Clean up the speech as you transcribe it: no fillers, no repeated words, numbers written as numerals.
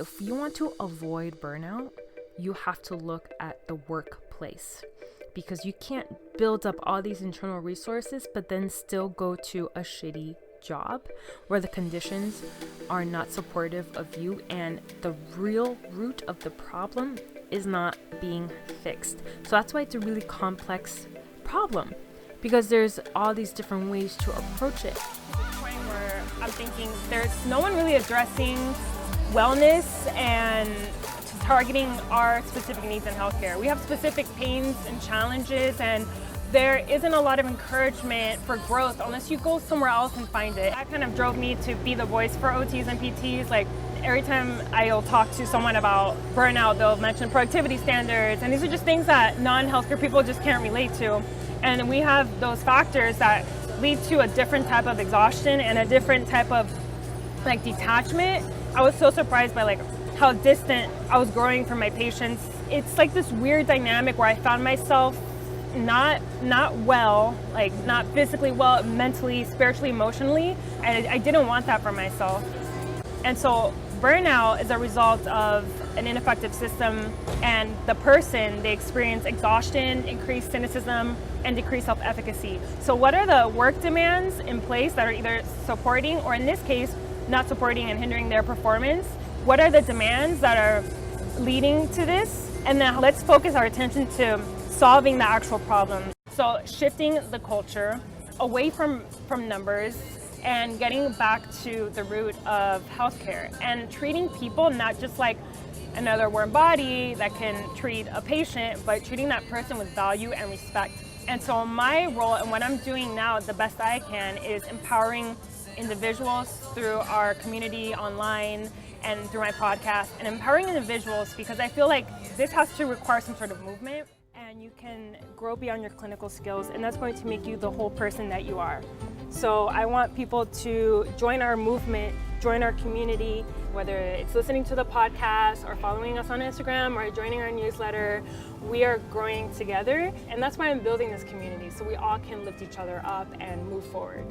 if you want to avoid burnout, you have to look at the workplace, because you can't build up all these internal resources but then still go to a shitty job where the conditions are not supportive of you and the real root of the problem is not being fixed. So that's why it's a really complex problem, because there's all these different ways to approach it. To the point where I'm thinking there's no one really addressing wellness and targeting our specific needs in healthcare. We have specific pains and challenges, and there isn't a lot of encouragement for growth unless you go somewhere else and find it. That kind of drove me to be the voice for OTs and PTs. Like, every time I'll talk to someone about burnout, they'll mention productivity standards, and these are just things that non-healthcare people just can't relate to. And we have those factors that lead to a different type of exhaustion and a different type of detachment. I was so surprised by how distant I was growing from my patients. It's this weird dynamic where I found myself not well, not physically well, mentally, spiritually, emotionally, and I didn't want that for myself. And so burnout is a result of an ineffective system, and the person, they experience exhaustion, increased cynicism, and decreased self-efficacy. So what are the work demands in place that are either supporting, or in this case, not supporting and hindering their performance? What are the demands that are leading to this? And then let's focus our attention to solving the actual problem. So shifting the culture away from numbers and getting back to the root of healthcare and treating people not just like another warm body that can treat a patient, but treating that person with value and respect. And so my role and what I'm doing now, the best I can, is empowering individuals through our community online and through my podcast, and empowering individuals because I feel like this has to require some sort of movement, and you can grow beyond your clinical skills, and that's going to make you the whole person that you are. So I want people to join our movement, join our community, whether it's listening to the podcast or following us on Instagram or joining our newsletter. We are growing together, and that's why I'm building this community, so we all can lift each other up and move forward.